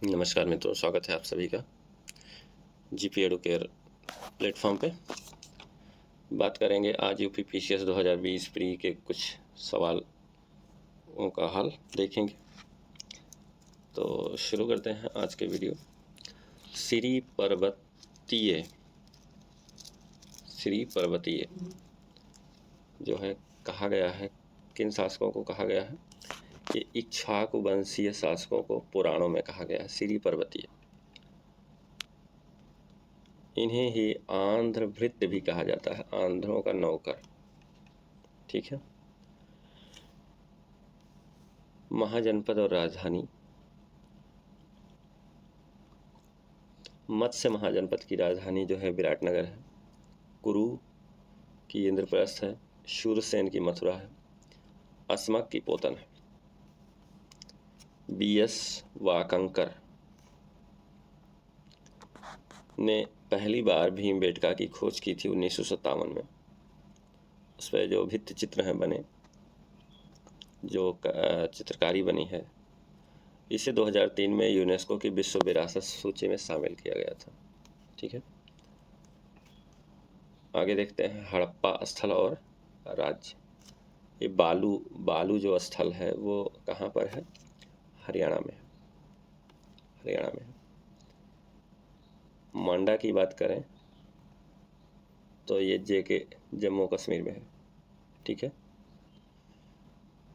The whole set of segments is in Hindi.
नमस्कार मित्रों, स्वागत है आप सभी का जीपी एडुकेयर प्लेटफॉर्म पे। बात करेंगे आज यूपी पीसीएस 2020 प्री के कुछ सवालों का हल देखेंगे। तो शुरू करते हैं आज के वीडियो। श्री पर्वतीय जो है कहा गया है, किन शासकों को कहा गया है? कि इक्ष्वाकु वंशीय शासकों को पुराणों में कहा गया है श्री पर्वतीय। इन्हें ही आंध्र भृत्य भी कहा जाता है, आंध्रों का नौकर। ठीक है। महाजनपद और राजधानी। मत्स्य महाजनपद की राजधानी जो है विराटनगर है। कुरु की इंद्रप्रस्थ है। शूरसेन की मथुरा है। अस्मक की पोतन है। बीएस वाकंकर ने पहली बार भीमबेटका की खोज की थी 1957 में। उस पर जो भित्ति चित्र हैं बने, जो चित्रकारी बनी है, इसे 2003 में यूनेस्को की विश्व विरासत सूची में शामिल किया गया था। ठीक है। आगे देखते हैं हड़प्पा स्थल और राज्य। ये बालू जो स्थल है वो कहाँ पर है? हरियाणा में। मांडा की बात करें तो ये जेके जम्मू कश्मीर में है। ठीक है।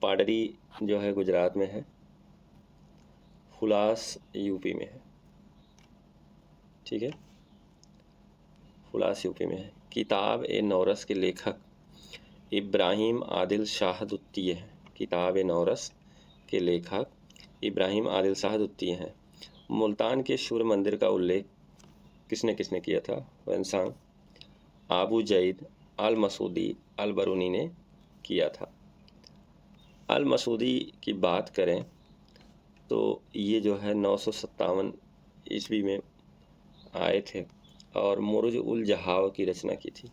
पाडरी जो है गुजरात में है। हुलास यूपी में है। ठीक है। हुलास यूपी में है। किताब ए नौरस के लेखक इब्राहिम आदिल शाह दुत्ती हैं। किताब ए नौरस के लेखक इब्राहिम आदिल शाह दुत्ती हैं। मुल्तान के सूर्य मंदिर का उल्लेख किसने किसने किया था? वंसांग, आबू जईद, अल मसूदी, अल बरूनी ने किया था। अल मसूदी की बात करें तो ये जो है 957 ईस्वी में आए थे और मुरुज उल जहाव की रचना की थी।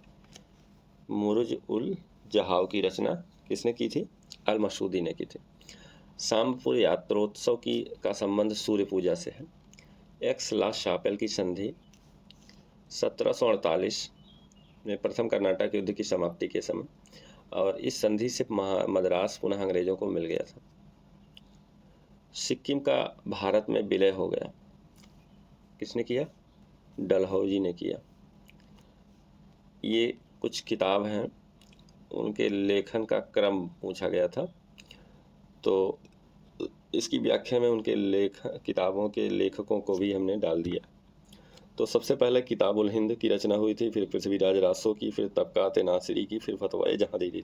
मुरुज उल जहाव की रचना किसने की थी? अल मसूदी ने की थी। सांबपुर यात्रोत्सव का संबंध सूर्य पूजा से है। एक्स ला शापेल की संधि 1748 में प्रथम कर्नाटक युद्ध की समाप्ति के समय, और इस संधि से मद्रास पुनः अंग्रेजों को मिल गया था। सिक्किम का भारत में विलय हो गया, किसने किया? डलहौजी ने किया। ये कुछ किताब हैं, उनके लेखन का क्रम पूछा गया था, तो इसकी व्याख्या में उनके किताबों के लेखकों को भी हमने डाल दिया। तो सबसे पहले किताबुल हिंद की रचना हुई थी, फिर पृथ्वीराज रासो की, फिर तबकात नासिरी की, फिर फतवाए जहादी की।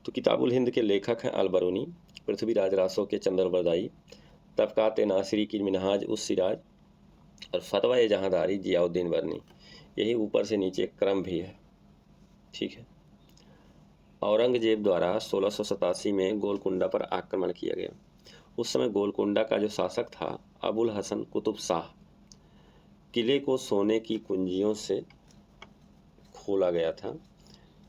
तो किताबुल हिंद के लेखक हैं अल बरूनी, पृथ्वीराज रासो के चंद्रवरदाई, तबकात नासिरी की मिनहाज उस सिराज, और फतवाए जहांदारी जियाउद्दीन वर्नी। यही ऊपर से नीचे क्रम भी है। ठीक है। औरंगजेब द्वारा 1687 में गोलकुंडा पर आक्रमण किया गया। उस समय गोलकुंडा का जो शासक था अबुल हसन कुतुब शाह, किले को सोने की कुंजियों से खोला गया था।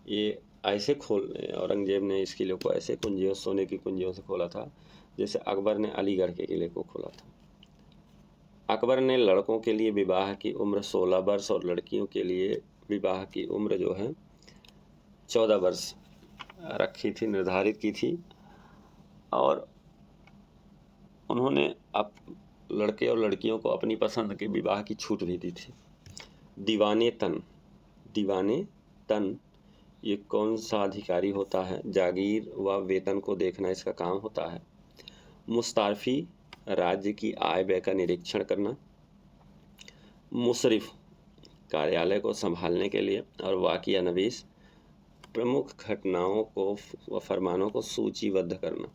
ये ऐसे औरंगजेब ने इस किले को ऐसे सोने की कुंजियों से खोला था जैसे अकबर ने अलीगढ़ के किले को खोला था। अकबर ने लड़कों के लिए विवाह की उम्र 16 वर्ष और लड़कियों के लिए विवाह की उम्र जो है 14 वर्ष रखी थी, निर्धारित की थी। और उन्होंने लड़के और लड़कियों को अपनी पसंद के विवाह की छूट भी दी थी। दीवाने तन ये कौन सा अधिकारी होता है? जागीर व वेतन को देखना इसका काम होता है। मुस्तारफी राज्य की आय व्यय का निरीक्षण करना। मुशरिफ कार्यालय को संभालने के लिए। और वाकिया नवीस प्रमुख घटनाओं को व फरमानों को सूचीबद्ध करना।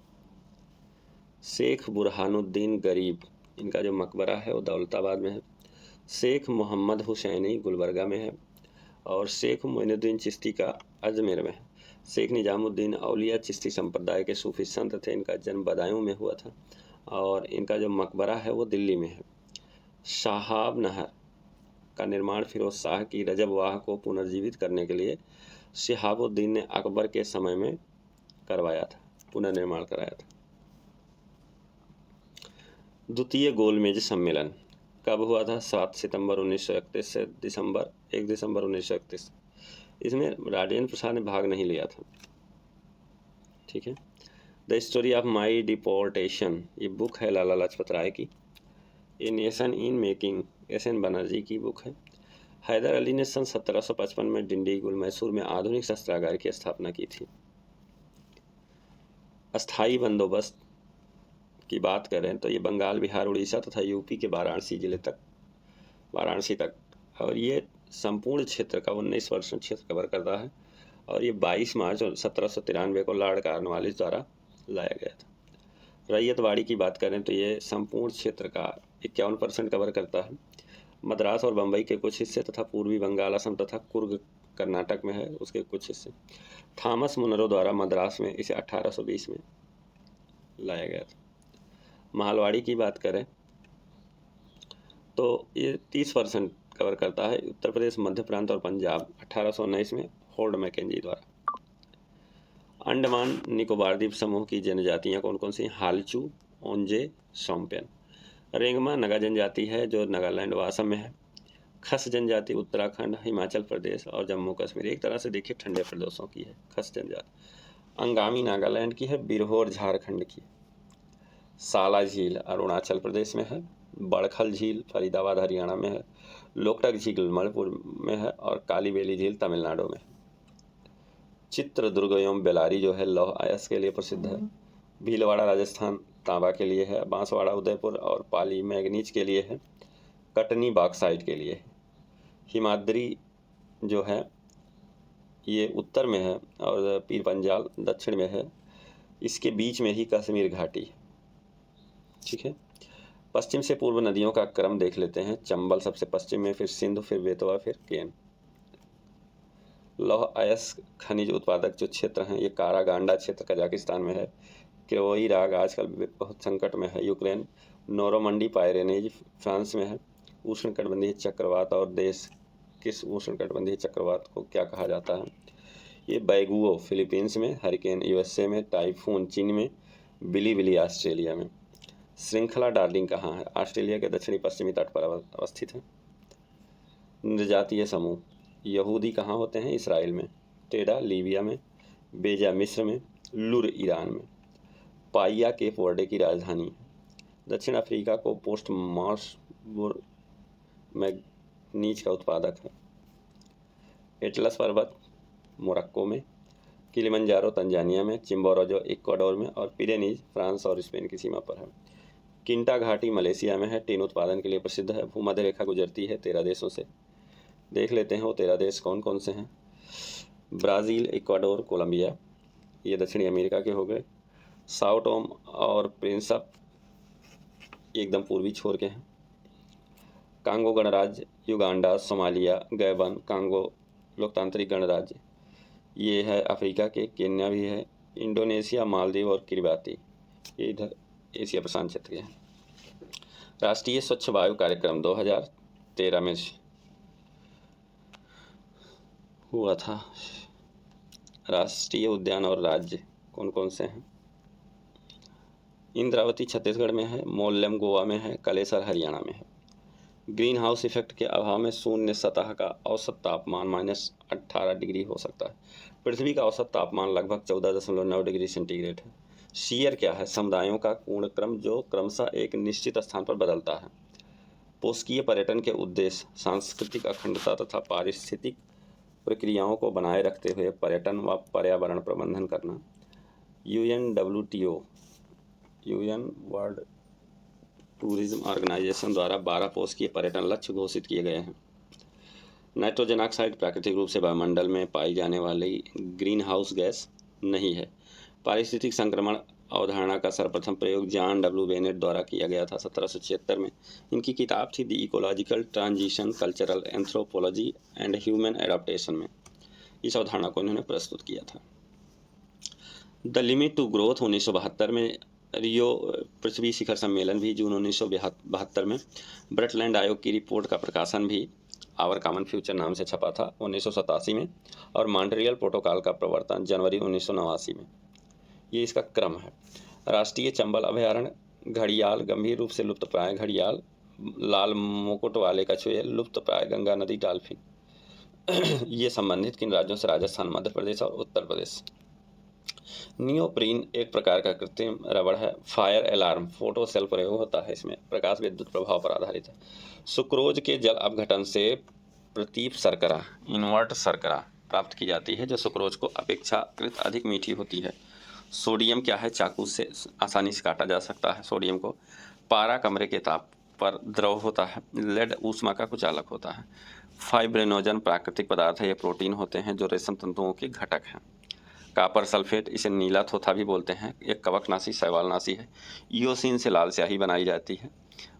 शेख बुरहानुद्दीन गरीब, इनका जो मकबरा है वो दौलताबाद में है। शेख मोहम्मद हुसैनी गुलबर्गा में है, और शेख मोइनुद्दीन चिश्ती का अजमेर में है। शेख निजामुद्दीन औलिया चिश्ती संप्रदाय के सूफी संत थे। इनका जन्म बदायूं में हुआ था, और इनका जो मकबरा है वो दिल्ली में है। शाहाब नहर का निर्माण फिरोज शाह की रजबवाह को पुनर्जीवित करने के लिए शिहाबुद्दीन ने अकबर के समय में करवाया था, पुनर्निर्माण कराया था। द्वितीय गोलमेज सम्मेलन कब हुआ था? 7 सितंबर 1931 से 1 दिसंबर 1931। इसमें राजेंद्र प्रसाद ने भाग नहीं लिया था। ठीक है। The story of my deportation, ये बुक है लाला लाजपत राय की। A nation in making, SN. Banerjee की बुक है। हैदर अली ने सन 1755 में डिंडीगुल मैसूर में आधुनिक शस्त्रागार की स्थापना की थी। अस्थाई बंदोबस्त की बात करें तो ये बंगाल, बिहार, उड़ीसा तथा यूपी के वाराणसी तक, और ये संपूर्ण क्षेत्र का 19% क्षेत्र कवर करता है। और ये 22 मार्च 1793 को लॉर्ड कॉर्नवालिस द्वारा लाया गया था। रैयतवाड़ी की बात करें तो ये संपूर्ण क्षेत्र का 51% कवर करता है। मद्रास और बम्बई के कुछ हिस्से तथा पूर्वी बंगाल, असम तथा कुर्ग कर्नाटक में है उसके कुछ हिस्से। थॉमस मुनरो द्वारा मद्रास में इसे 1820 में लाया गया था। मालवाड़ी की बात करें तो ये 30% कवर करता है। उत्तर प्रदेश, मध्य प्रांत और पंजाब 1819 में होल्ड मैकेंजी द्वारा। अंडमान निकोबार द्वीप समूह की जनजातियां कौन कौन सी? हालचू, ओंजे, सोम्पेन। रेंगमा नगा जनजाति है जो नागालैंड व असम में है। खस जनजाति उत्तराखंड, हिमाचल प्रदेश और जम्मू कश्मीर, एक तरह से देखिए ठंडे प्रदेशों की है खस जनजाति। अंगामी नागालैंड की है। बिरहोर झारखंड की। साला झील अरुणाचल प्रदेश में है। बड़खल झील फरीदाबाद हरियाणा में है। लोकटक झील मणिपुर में है और काली बेली झील तमिलनाडु में है। चित्रदुर्ग एवं बेलारी जो है लौह अयस्क के लिए प्रसिद्ध है। भीलवाड़ा राजस्थान तांबा के लिए है। बांसवाड़ा उदयपुर और पाली मैग्नीज के लिए है। कटनी बॉक्साइट के लिए है। हिमाद्री जो है ये उत्तर में है और पीर पंजाल दक्षिण में है। इसके बीच में ही कश्मीर घाटी है। ठीक है। पश्चिम से पूर्व नदियों का क्रम देख लेते हैं। चंबल सबसे पश्चिम में, फिर सिंधु, फिर बेतवा, फिर केन। लौह अयस्क खनिज उत्पादक जो क्षेत्र हैं ये कारागांडा क्षेत्र कजाकिस्तान में है। क्रोई राग आजकल बहुत संकट में है यूक्रेन। नोरोमंडी पायरेनेज फ्रांस में है। उष्णकटिबंधीय चक्रवात और देश किस उष्णकटिबंधीय चक्रवात को क्या कहा जाता है? ये बैगुओ फिलीपींस में, हरिकेन यूएसए में, टाइफून चीन में, बिली ऑस्ट्रेलिया में। श्रृंखला डार्लिंग कहाँ है? ऑस्ट्रेलिया के दक्षिणी पश्चिमी तट पर अवस्थित है। निर्जातीय समूह यहूदी कहाँ होते हैं? इसराइल में। टेडा लीबिया में, बेजा मिस्र में, लुर ईरान में। पाइया केप वर्डे की राजधानी है। दक्षिण अफ्रीका को पोस्ट मॉर्सबुर मैग्नीज का उत्पादक है। एटलस पर्वत मोरक्को में, किलिमंजारो तंजानिया में, चिम्बोराजो इक्वाडोर में और पिरेनीज फ्रांस और स्पेन की सीमा पर है। किंटा घाटी मलेशिया में है। टीन उत्पादन के लिए प्रसिद्ध है। भूमध्य रेखा गुजरती है 13 देशों से। देख लेते हैं वो 13 देश कौन कौन से हैं। ब्राज़ील, इक्वाडोर, कोलंबिया, ये दक्षिणी अमेरिका के हो गए। साओ टोम और प्रिंसिप एकदम पूर्वी छोर के हैं। कांगो गणराज्य, युगांडा, सोमालिया, गैबन, कांगो लोकतांत्रिक गणराज्य ये है अफ्रीका के। केन्या भी है। इंडोनेशिया, मालदीव और किरिबाती ये इधर एशिया प्रशांत क्षेत्र के हैं। राष्ट्रीय स्वच्छ वायु कार्यक्रम 2013 में हुआ था। राष्ट्रीय उद्यान और राज्य कौन कौन से हैं? इंद्रावती छत्तीसगढ़ में है। मोल्लेम गोवा में है। कलेसर हरियाणा में है। ग्रीन हाउस इफेक्ट के अभाव में शून्य सतह का औसत तापमान -18 डिग्री हो सकता है। पृथ्वी का औसत तापमान लगभग 14.9 डिग्री सेंटीग्रेड है। शीयर क्या है? समुदायों का पूर्ण क्रम जो क्रमशः एक निश्चित स्थान पर बदलता है। पोषकीय पर्यटन के उद्देश्य सांस्कृतिक अखंडता तथा पारिस्थितिक प्रक्रियाओं को बनाए रखते हुए पर्यटन व पर्यावरण प्रबंधन करना। UNWTO UN world tourism organisation द्वारा 12 पोषकीय पर्यटन लक्ष्य घोषित किए गए हैं। नाइट्रोजन ऑक्साइड प्राकृतिक रूप से वायुमंडल में पाई जाने वाली ग्रीन हाउस गैस नहीं है। पारिस्थितिक संक्रमण अवधारणा का सर्वप्रथम प्रयोग जॉन W. बेनेट द्वारा किया गया था 1776 में। इनकी किताब थी the ecological transition, cultural anthropology and human adaptation में इस अवधारणा को इन्होंने प्रस्तुत किया था। द लिमिट टू ग्रोथ 1972 में। रियो पृथ्वी शिखर सम्मेलन भी जून 1972 में। ब्रटलैंड आयोग की रिपोर्ट का प्रकाशन भी आवर कॉमन फ्यूचर नाम से छपा था 1987 में। और मॉन्ट्रियल प्रोटोकॉल का प्रवर्तन जनवरी 1989 में। ये इसका क्रम है। राष्ट्रीय चंबल अभयारण्य घड़ियाल गंभीर रूप से लुप्तप्राय घड़ियाल, लाल मुकुट वाले कछुए, लुप्तप्राय गंगा नदी डॉल्फिन। ये संबंधित किन राज्यों से? राजस्थान, मध्य प्रदेश और उत्तर प्रदेश। नियोप्रीन एक प्रकार का कृत्रिम रबड़ है। फायर अलार्म फोटो सेल प्रयोग होता है इसमें, प्रकाश विद्युत प्रभाव पर आधारित है। सुक्रोज के जल अपघटन से प्रतीप शर्करा, इनवर्ट शर्करा प्राप्त की जाती है, जो सुक्रोज को अपेक्षाकृत अधिक मीठी होती है। सोडियम क्या है? चाकू से आसानी से काटा जा सकता है सोडियम को। पारा कमरे के ताप पर द्रव होता है। लेड ऊष्मा का कुचालक होता है। फाइब्रिनोजन प्राकृतिक पदार्थ है, ये प्रोटीन होते हैं जो रेशम तंतुओं के घटक हैं। कापर सल्फेट, इसे नीला थोथा भी बोलते हैं, एक कवकनाशी शैवालनाशी है। इयोसिन से लाल स्याही बनाई जाती है।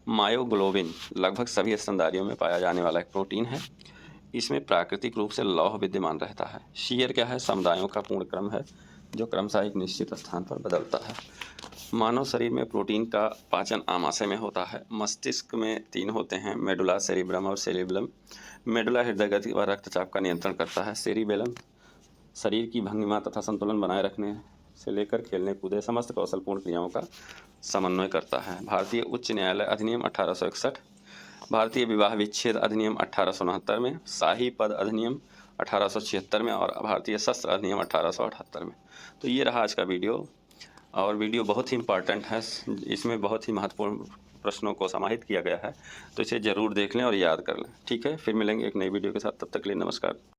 मायोग्लोबिन लगभग सभी स्तनधारियों में पाया जाने वाला एक प्रोटीन है, इसमें प्राकृतिक रूप से लौह विद्यमान रहता है। शीयर क्या है? समुदायों का पूर्ण क्रम है जो क्रमशः एक निश्चित स्थान पर बदलता है। मानव शरीर में प्रोटीन का पाचन आमाशय में होता है। मस्तिष्क में 3 होते हैं, मेडुला, सेरिब्रम और सेरिबेलम। मेडुला हृदय गति व रक्तचाप का नियंत्रण करता है। सेरिबेलम शरीर की भंगिमा तथा संतुलन बनाए रखने से लेकर खेलने कूदे समस्त कौशलपूर्ण क्रियाओं का समन्वय करता है। भारतीय उच्च न्यायालय अधिनियम 1861, भारतीय विवाह विच्छेद अधिनियम 1869 में, शाही पद अधिनियम 1876 में और भारतीय शस्त्र अधिनियम 1878 में। तो ये रहा आज का वीडियो, और वीडियो बहुत ही इम्पॉर्टेंट है, इसमें बहुत ही महत्वपूर्ण प्रश्नों को समाहित किया गया है, तो इसे ज़रूर देख लें और याद कर लें। ठीक है, फिर मिलेंगे एक नई वीडियो के साथ, तब तक के लिए नमस्कार।